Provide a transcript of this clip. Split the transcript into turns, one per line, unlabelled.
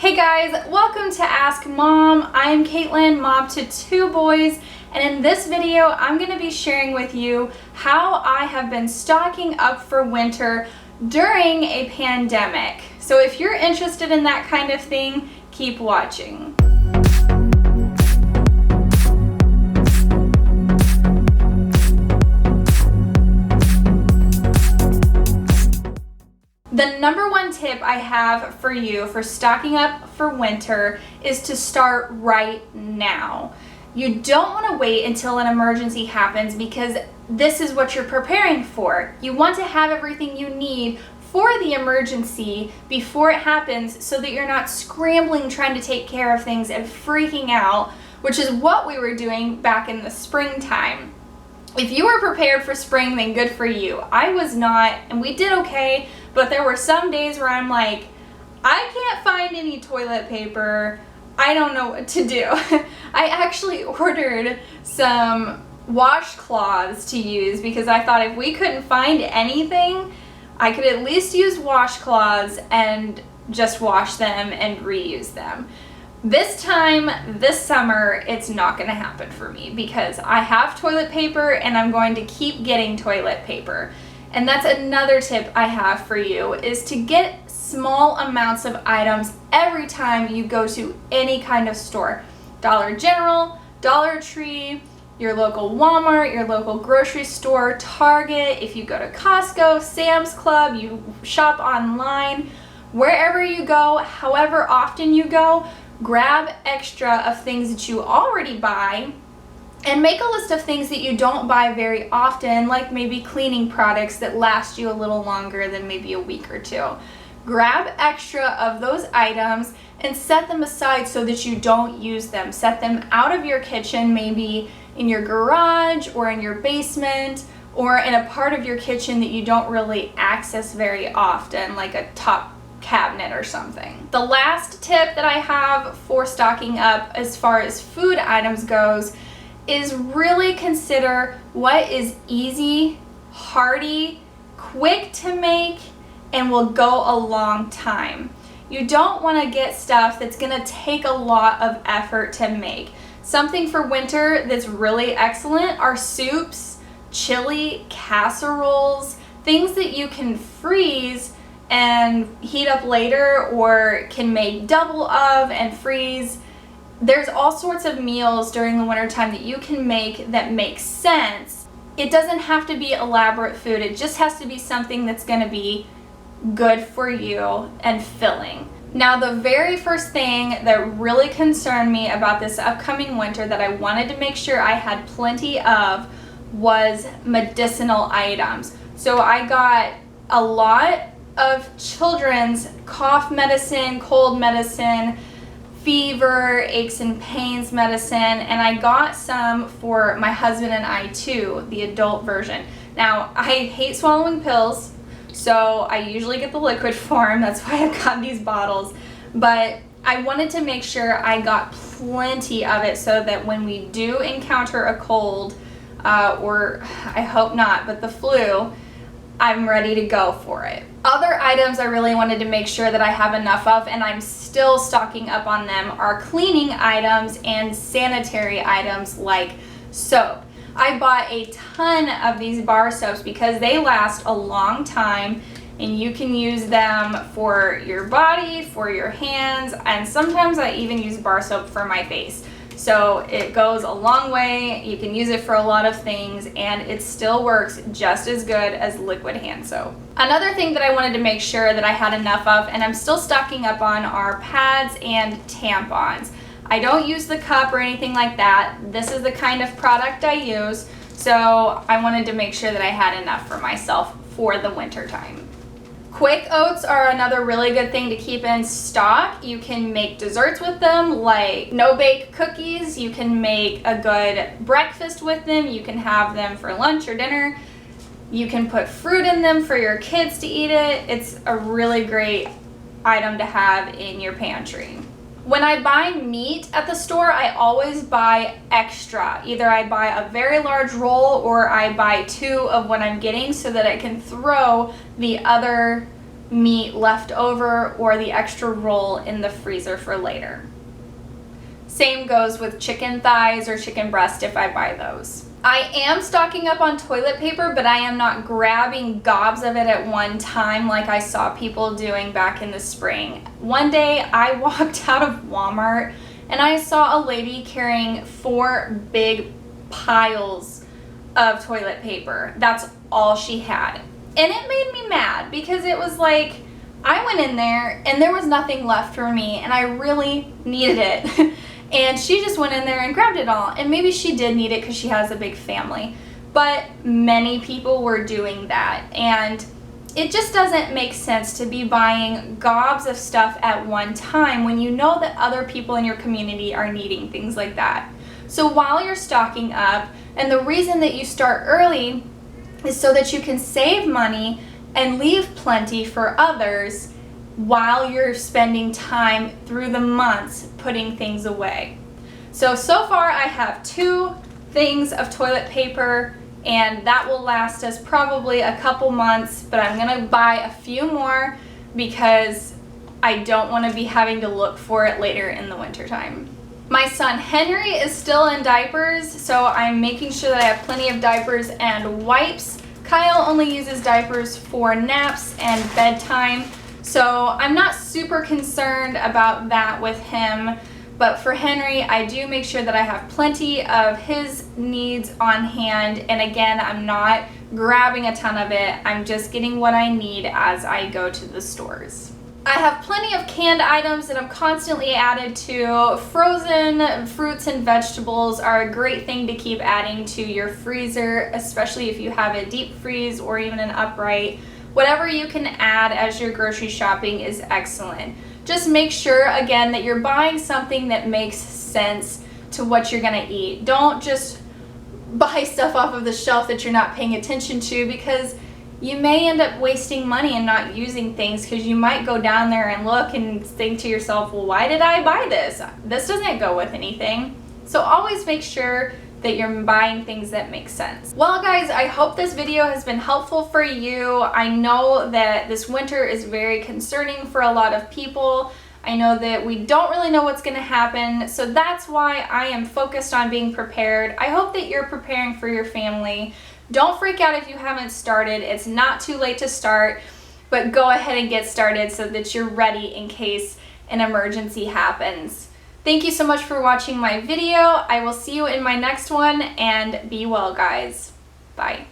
Hey guys, welcome to Ask Mom. I'm Caitlin, mom to 2 boys, and in this video I'm going to be sharing with you how I have been stocking up for winter during a pandemic. So if you're interested in that kind of thing, keep watching. The number one tip I have for you for stocking up for winter is to start right now. You don't want to wait until an emergency happens because this is what you're preparing for. You want to have everything you need for the emergency before it happens so that you're not scrambling trying to take care of things and freaking out, which is what we were doing back in the springtime. If you were prepared for spring, then good for you. I was not, and we did okay, but there were some days where I'm like, I can't find any toilet paper. I don't know what to do. I actually ordered some washcloths to use because I thought if we couldn't find anything, I could at least use washcloths and just wash them and reuse them. This summer, it's not going to happen for me because I have toilet paper and I'm going to keep getting toilet paper. And that's another tip I have for you, is to get small amounts of items every time you go to any kind of store. Dollar General, Dollar Tree, your local Walmart, your local grocery store, Target, if you go to Costco, Sam's Club, you shop online, wherever you go, however often you go, grab extra of things that you already buy and make a list of things that you don't buy very often, like maybe cleaning products that last you a little longer than maybe a week or 2. Grab extra of those items and set them aside so that you don't use them. Set them out of your kitchen, maybe in your garage or in your basement or in a part of your kitchen that you don't really access very often, like a top cabinet or something. The last tip that I have for stocking up as far as food items goes is really consider what is easy, hearty, quick to make, and will go a long time. You don't want to get stuff that's going to take a lot of effort to make. Something for winter that's really excellent are soups, chili, casseroles, things that you can freeze and heat up later or can make double of and freeze. There's all sorts of meals during the wintertime that you can make that make sense. It doesn't have to be elaborate food. It just has to be something that's going to be good for you and filling. Now, the very first thing that really concerned me about this upcoming winter that I wanted to make sure I had plenty of was medicinal items. So I got a lot of children's cough medicine, cold medicine, fever, aches and pains medicine, and I got some for my husband and I too, the adult version. Now, I hate swallowing pills, so I usually get the liquid form. That's why I've got these bottles, but I wanted to make sure I got plenty of it so that when we do encounter a cold, or I hope not, but the flu, I'm ready to go for it. Other items I really wanted to make sure that I have enough of, and I'm still stocking up on them, are cleaning items and sanitary items like soap. I bought a ton of these bar soaps because they last a long time and you can use them for your body, for your hands, and sometimes I even use bar soap for my face. So it goes a long way. You can use it for a lot of things and it still works just as good as liquid hand soap. Another thing that I wanted to make sure that I had enough of, and I'm still stocking up on, are pads and tampons. I don't use the cup or anything like that. This is the kind of product I use, so I wanted to make sure that I had enough for myself for the winter time. Quick oats are another really good thing to keep in stock. You can make desserts with them, like no-bake cookies. You can make a good breakfast with them. You can have them for lunch or dinner. You can put fruit in them for your kids to eat it. It's a really great item to have in your pantry. When I buy meat at the store, I always buy extra. Either I buy a very large roll or I buy 2 of what I'm getting so that I can throw the other meat left over or the extra roll in the freezer for later. Same goes with chicken thighs or chicken breast if I buy those. I am stocking up on toilet paper, but I am not grabbing gobs of it at one time like I saw people doing back in the spring. One day I walked out of Walmart and I saw a lady carrying 4 big piles of toilet paper. That's all she had. And it made me mad because it was like, I went in there and there was nothing left for me and I really needed it. And she just went in there and grabbed it all. And maybe she did need it because she has a big family. But many people were doing that. And it just doesn't make sense to be buying gobs of stuff at one time when you know that other people in your community are needing things like that. So while you're stocking up, and the reason that you start early is so that you can save money and leave plenty for others while you're spending time through the months putting things away. So far I have 2 things of toilet paper, and that will last us probably a couple months, but I'm gonna buy a few more because I don't want to be having to look for it later in the winter time. My son Henry is still in diapers, so I'm making sure that I have plenty of diapers and wipes. Kyle only uses diapers for naps and bedtime, so I'm not super concerned about that with him. But for Henry, I do make sure that I have plenty of his needs on hand. And again, I'm not grabbing a ton of it. I'm just getting what I need as I go to the stores. I have plenty of canned items that I'm constantly added to. Frozen fruits and vegetables are a great thing to keep adding to your freezer, especially if you have a deep freeze or even an upright. Whatever you can add as you're grocery shopping is excellent. Just make sure, again, that you're buying something that makes sense to what you're gonna eat. Don't just buy stuff off of the shelf that you're not paying attention to, because you may end up wasting money and not using things because you might go down there and look and think to yourself, well, why did I buy this? This doesn't go with anything. So always make sure that you're buying things that make sense. Well guys, I hope this video has been helpful for you. I know that this winter is very concerning for a lot of people. I know that we don't really know what's gonna happen, so that's why I am focused on being prepared. I hope that you're preparing for your family. Don't freak out if you haven't started. It's not too late to start, but go ahead and get started so that you're ready in case an emergency happens. Thank you so much for watching my video. I will see you in my next one, and be well, guys. Bye.